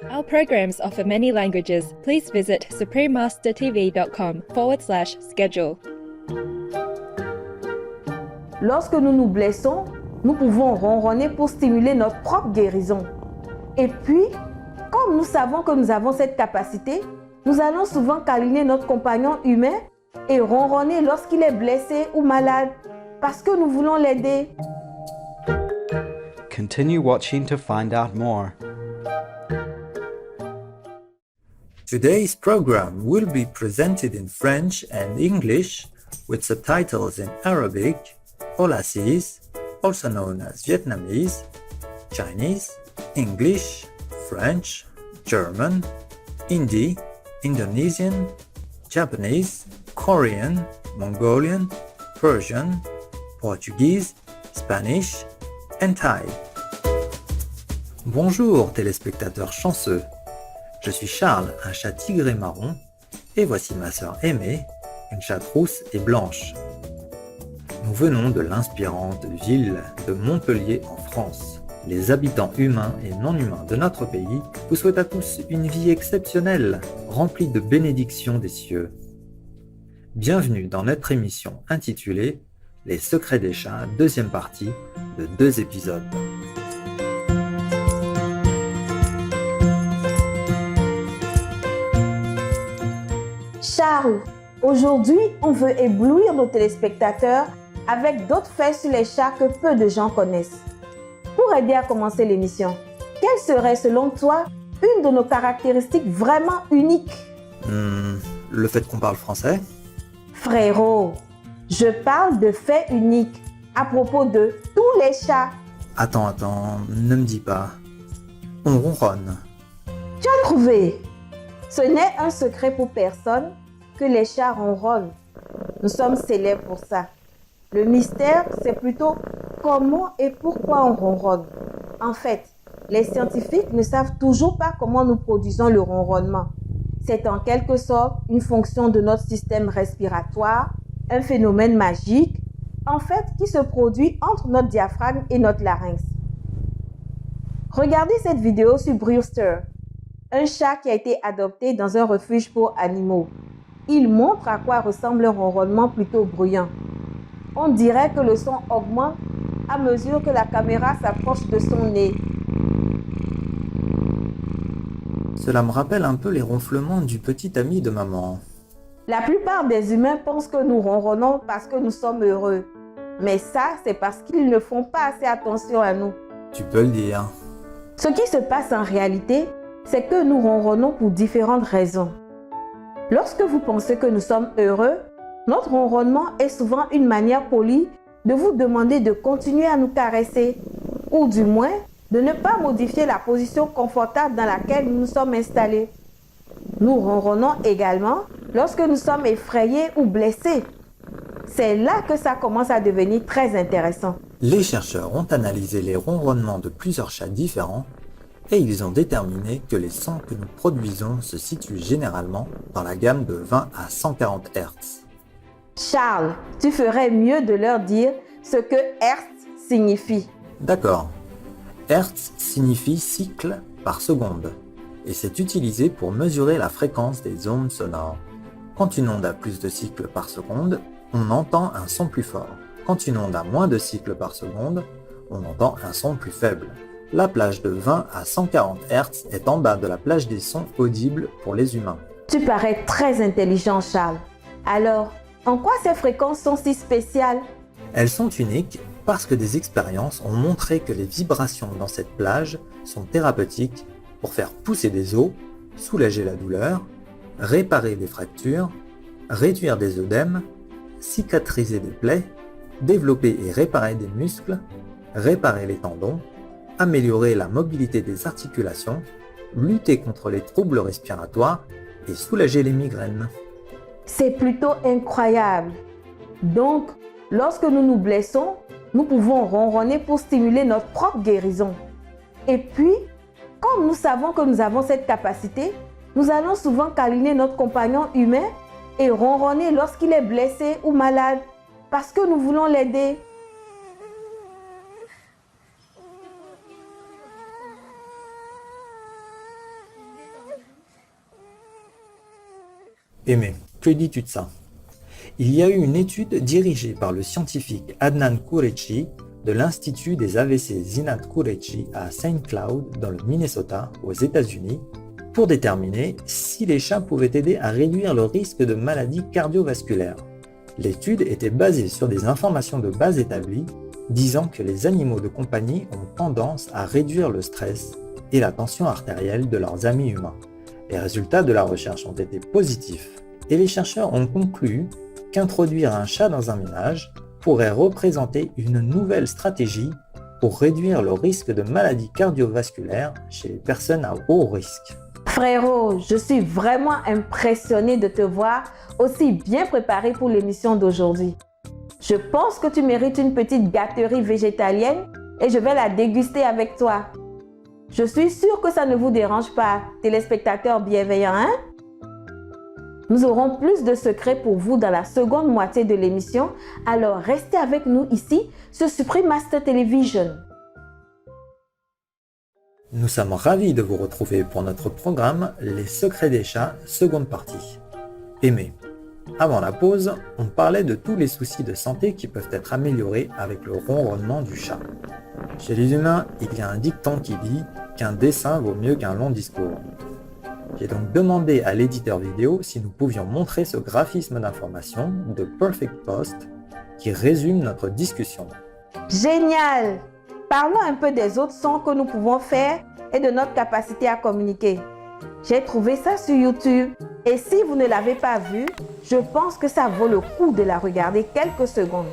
Our programs offer many languages. Please visit suprememastertv.com/schedule. Lorsque nous nous blessons, nous pouvons ronronner pour stimuler notre propre guérison. Et puis, comme nous savons que nous avons cette capacité, nous allons souvent câliner notre compagnon humain et ronronner lorsqu'il est blessé ou malade parce que nous voulons l'aider. Continue watching to find out more. Today's program will be presented in French and English with subtitles in Arabic, Aulacese, also known as Vietnamese, Chinese, English, French, German, Hindi, Indonesian, Japanese, Korean, Mongolian, Persian, Portuguese, Spanish, and Thai. Bonjour téléspectateurs chanceux, je suis Charles, un chat tigré marron, et voici ma sœur Aimée, une chatte rousse et blanche. Nous venons de l'inspirante ville de Montpellier en France. Les habitants humains et non humains de notre pays vous souhaitent à tous une vie exceptionnelle, remplie de bénédictions des cieux. Bienvenue dans notre émission intitulée « Les secrets des chats », deuxième partie de 2 épisodes. Charles, aujourd'hui, on veut éblouir nos téléspectateurs avec d'autres faits sur les chats que peu de gens connaissent. Pour aider à commencer l'émission, quelle serait selon toi une de nos caractéristiques vraiment uniques? Le fait qu'on parle français? Frérot, je parle de faits uniques à propos de tous les chats. Attends, ne me dis pas. On ronronne. Tu as trouvé? Ce n'est un secret pour personne que les chats ronronnent. Nous sommes célèbres pour ça. Le mystère, c'est plutôt comment et pourquoi on ronronne. En fait, les scientifiques ne savent toujours pas comment nous produisons le ronronnement. C'est en quelque sorte une fonction de notre système respiratoire, un phénomène magique, en fait, qui se produit entre notre diaphragme et notre larynx. Regardez cette vidéo sur Brewster, un chat qui a été adopté dans un refuge pour animaux. Il montre à quoi ressemble un ronronnement plutôt bruyant. On dirait que le son augmente à mesure que la caméra s'approche de son nez. Cela me rappelle un peu les ronflements du petit ami de maman. La plupart des humains pensent que nous ronronnons parce que nous sommes heureux. Mais ça, c'est parce qu'ils ne font pas assez attention à nous. Tu peux le dire. Ce qui se passe en réalité, c'est que nous ronronnons pour différentes raisons. Lorsque vous pensez que nous sommes heureux, notre ronronnement est souvent une manière polie de vous demander de continuer à nous caresser, ou du moins de ne pas modifier la position confortable dans laquelle nous nous sommes installés. Nous ronronnons également lorsque nous sommes effrayés ou blessés. C'est là que ça commence à devenir très intéressant. Les chercheurs ont analysé les ronronnements de plusieurs chats différents et ils ont déterminé que les sons que nous produisons se situent généralement dans la gamme de 20 à 140 Hz. Charles, tu ferais mieux de leur dire ce que Hertz signifie. D'accord. Hertz signifie cycle par seconde et c'est utilisé pour mesurer la fréquence des ondes sonores. Quand une onde a plus de cycles par seconde, on entend un son plus fort. Quand une onde a moins de cycles par seconde, on entend un son plus faible. La plage de 20 à 140 Hz est en bas de la plage des sons audibles pour les humains. Tu parais très intelligent, Charles. Alors, en quoi ces fréquences sont si spéciales? Elles sont uniques parce que des expériences ont montré que les vibrations dans cette plage sont thérapeutiques pour faire pousser des os, soulager la douleur, réparer des fractures, réduire des œdèmes, cicatriser des plaies, développer et réparer des muscles, réparer les tendons, améliorer la mobilité des articulations, lutter contre les troubles respiratoires et soulager les migraines. C'est plutôt incroyable. Donc, lorsque nous nous blessons, nous pouvons ronronner pour stimuler notre propre guérison. Et puis, comme nous savons que nous avons cette capacité, nous allons souvent câliner notre compagnon humain et ronronner lorsqu'il est blessé ou malade parce que nous voulons l'aider. Aimé, que dis-tu de ça? Il y a eu une étude dirigée par le scientifique Adnan Qureshi de l'Institut des AVC Zinat Qureshi à Saint Cloud dans le Minnesota, aux États-Unis, pour déterminer si les chats pouvaient aider à réduire le risque de maladies cardiovasculaires. L'étude était basée sur des informations de base établies disant que les animaux de compagnie ont tendance à réduire le stress et la tension artérielle de leurs amis humains. Les résultats de la recherche ont été positifs et les chercheurs ont conclu qu'introduire un chat dans un ménage pourrait représenter une nouvelle stratégie pour réduire le risque de maladies cardiovasculaires chez les personnes à haut risque. Frérot, je suis vraiment impressionnée de te voir aussi bien préparé pour l'émission d'aujourd'hui. Je pense que tu mérites une petite gâterie végétalienne et je vais la déguster avec toi. Je suis sûre que ça ne vous dérange pas, téléspectateurs bienveillants, hein? Nous aurons plus de secrets pour vous dans la seconde moitié de l'émission, alors restez avec nous ici sur Supreme Master Television. Nous sommes ravis de vous retrouver pour notre programme Les secrets des chats, seconde partie. Aimé, avant la pause, on parlait de tous les soucis de santé qui peuvent être améliorés avec le ronronnement du chat. Chez les humains, il y a un dicton qui dit qu'un dessin vaut mieux qu'un long discours. J'ai donc demandé à l'éditeur vidéo si nous pouvions montrer ce graphisme d'information de Perfect Post qui résume notre discussion. Génial! Parlons un peu des autres sons que nous pouvons faire et de notre capacité à communiquer. J'ai trouvé ça sur YouTube et si vous ne l'avez pas vu, je pense que ça vaut le coup de la regarder quelques secondes.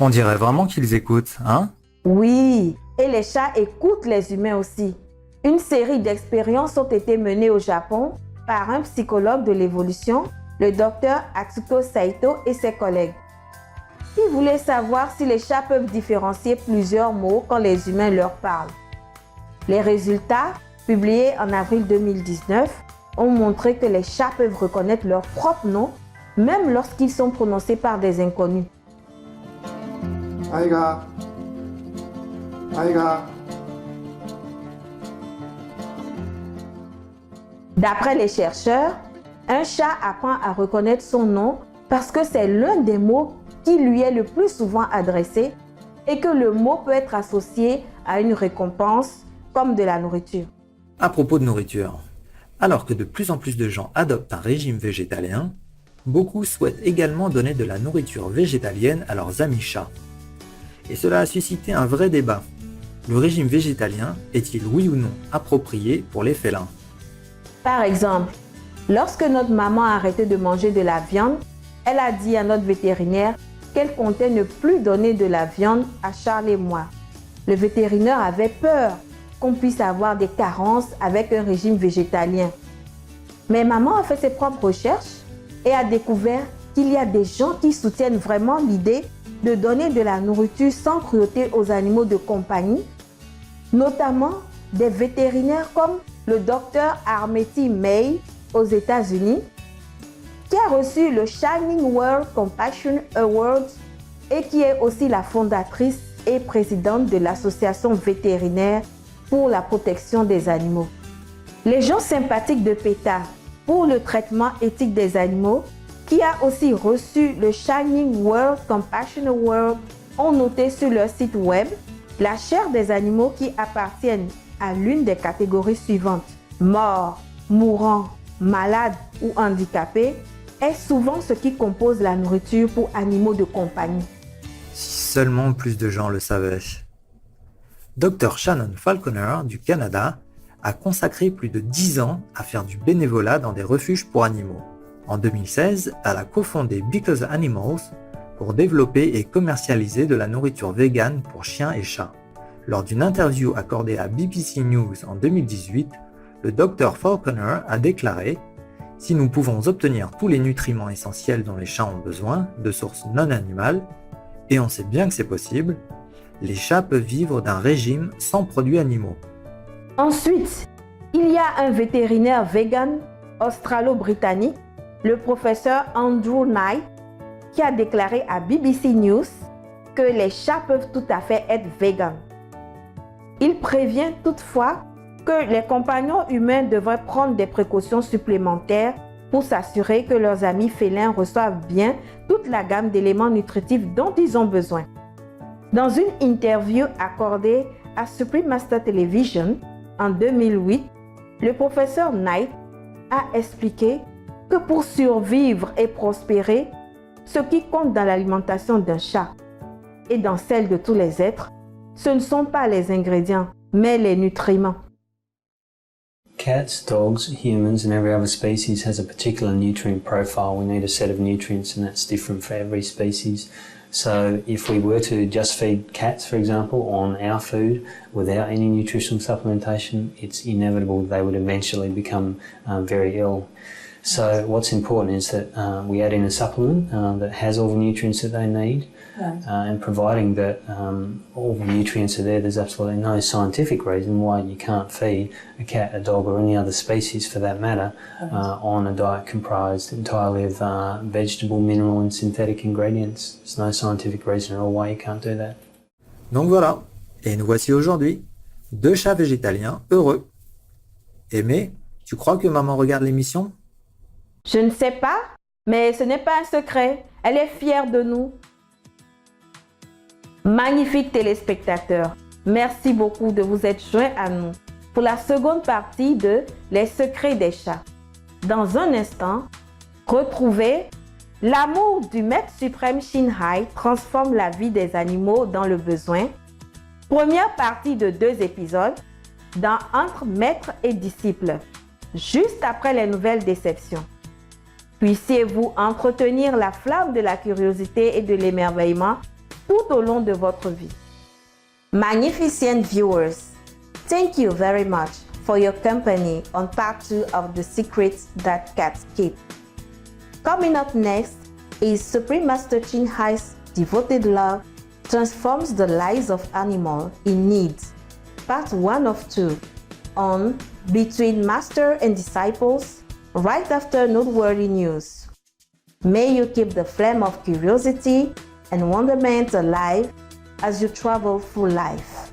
On dirait vraiment qu'ils écoutent, hein? Oui, et les chats écoutent les humains aussi. Une série d'expériences ont été menées au Japon par un psychologue de l'évolution, le docteur Atsuko Saito et ses collègues. Ils voulaient savoir si les chats peuvent différencier plusieurs mots quand les humains leur parlent. Les résultats, publiés en avril 2019, ont montré que les chats peuvent reconnaître leur propre nom, même lorsqu'ils sont prononcés par des inconnus. Aiga. Aiga. D'après les chercheurs, un chat apprend à reconnaître son nom parce que c'est l'un des mots qui lui est le plus souvent adressé et que le mot peut être associé à une récompense comme de la nourriture. À propos de nourriture, alors que de plus en plus de gens adoptent un régime végétalien, beaucoup souhaitent également donner de la nourriture végétalienne à leurs amis chats. Et cela a suscité un vrai débat. Le régime végétalien est-il oui ou non approprié pour les félins? Par exemple, lorsque notre maman a arrêté de manger de la viande, elle a dit à notre vétérinaire qu'elle comptait ne plus donner de la viande à Charles et moi. Le vétérinaire avait peur qu'on puisse avoir des carences avec un régime végétalien. Mais maman a fait ses propres recherches et a découvert qu'il y a des gens qui soutiennent vraiment l'idée de donner de la nourriture sans cruauté aux animaux de compagnie, notamment des vétérinaires comme le docteur Armeti May aux États-Unis, qui a reçu le Shining World Compassion Award et qui est aussi la fondatrice et présidente de l'Association vétérinaire pour la protection des animaux. Les gens sympathiques de PETA pour le traitement éthique des animaux, qui a aussi reçu le Shining World Compassion Award, ont noté sur leur site web la chair des animaux qui appartiennent à l'une des catégories suivantes: morts, mourants, malades ou handicapés, est souvent ce qui compose la nourriture pour animaux de compagnie. Si seulement plus de gens le savaient. Dr Shannon Falconer du Canada a consacré plus de 10 ans à faire du bénévolat dans des refuges pour animaux. En 2016, elle a cofondé Because Animals pour développer et commercialiser de la nourriture végane pour chiens et chats. Lors d'une interview accordée à BBC News en 2018, le Dr Falconer a déclaré « Si nous pouvons obtenir tous les nutriments essentiels dont les chats ont besoin, de sources non animales, et on sait bien que c'est possible, les chats peuvent vivre d'un régime sans produits animaux. » Ensuite, il y a un vétérinaire vegan australo-britannique, le professeur Andrew Knight, qui a déclaré à BBC News que les chats peuvent tout à fait être véganes. Il prévient toutefois que les compagnons humains devraient prendre des précautions supplémentaires pour s'assurer que leurs amis félins reçoivent bien toute la gamme d'éléments nutritifs dont ils ont besoin. Dans une interview accordée à Supreme Master Television en 2008, le professeur Knight a expliqué que pour survivre et prospérer, ce qui compte dans l'alimentation d'un chat et dans celle de tous les êtres, ce ne sont pas les ingrédients, mais les nutriments. Cats, dogs, humans and every other species has a particular nutrient profile. We need a set of nutrients and that's different for every species. So if we were to just feed cats, for example, on our food without any nutritional supplementation, it's inevitable they would eventually become very ill. So what's important is that we add in a supplement that has all the nutrients that they need, and providing that all the nutrients are there, there's absolutely no scientific reason why you can't feed a cat, a dog or any other species for that matter on a diet comprised entirely of vegetable, mineral and synthetic ingredients. There's no scientific reason at all why you can't do that. Donc voilà, et nous voici aujourd'hui, 2 chats végétaliens heureux. Aimé, tu crois que maman regarde l'émission ? Je ne sais pas, mais ce n'est pas un secret. Elle est fière de nous. Magnifiques téléspectateurs, merci beaucoup de vous être joints à nous pour la seconde partie de Les secrets des chats. Dans un instant, retrouvez l'amour du maître suprême Shin Hai transforme la vie des animaux dans le besoin. Première partie de 2 épisodes dans Entre maître et disciple, juste après les nouvelles déceptions. Puissiez-vous entretenir la flamme de la curiosité et de l'émerveillement tout au long de votre vie. Magnificent viewers, thank you very much for your company on part 2 of The Secrets That Cats Keep. Coming up next is Supreme Master Shin Hai's devoted love transforms the lives of animals in need, part 1 of 2, on Between Master and Disciples, right after noteworthy news. May you keep the flame of curiosity and wonderment alive as you travel through life.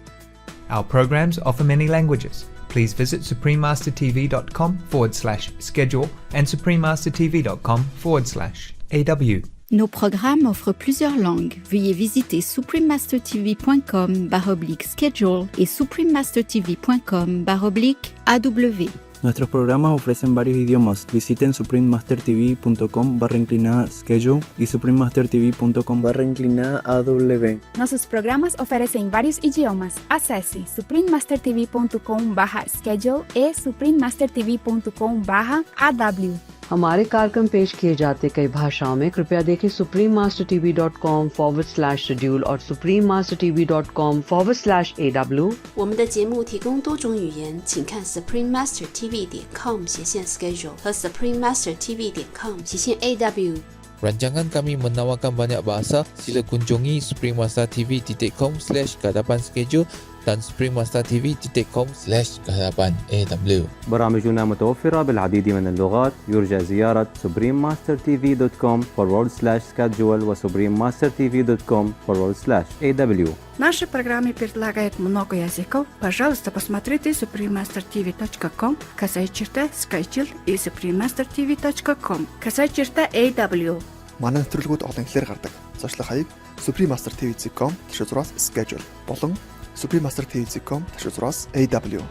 Our programs offer many languages. Please visit suprememastertv.com/schedule and suprememastertv.com/AW. Nos programmes offrent plusieurs langues. Veuillez visiter suprememastertv.com/schedule et suprememastertv.com/AW. Nuestros programas ofrecen varios idiomas. Visiten suprememastertv.com/schedule y suprememastertv.com/AW. Nossos programas oferecem vários idiomas. Acesse suprememastertv.com/schedule e suprememastertv.com/AW. हमारे कार्यक्रम पेश किए जाते कई भाषाओं में कृपया देखें suprememastertv.com/schedule और suprememastertv.com/AW。我们的节目提供多种语言，请看 suprememastertv.com/schedule 和 suprememastertv.com/AW。 Rancangan kami menawarkan banyak bahasa. Sila kunjungi suprememastertv.com/kehadapan-schedule dan suprememastertv.com/kehadapan-AW. برامجنا متوفرة بالعديد من اللغات. يرجى زيارة suprememastertv.com/schedule و suprememastertv.com/AW. Наши программы предлагают много языков. Пожалуйста, посмотрите suprememastertv.com, /schedule и suprememastertv.com, /AW. Манай нэвтрүүлгүүд олон хэлээр гардаг. Зочлох хаяг suprememastertv.com/schedule болон suprememastertv.com/AW.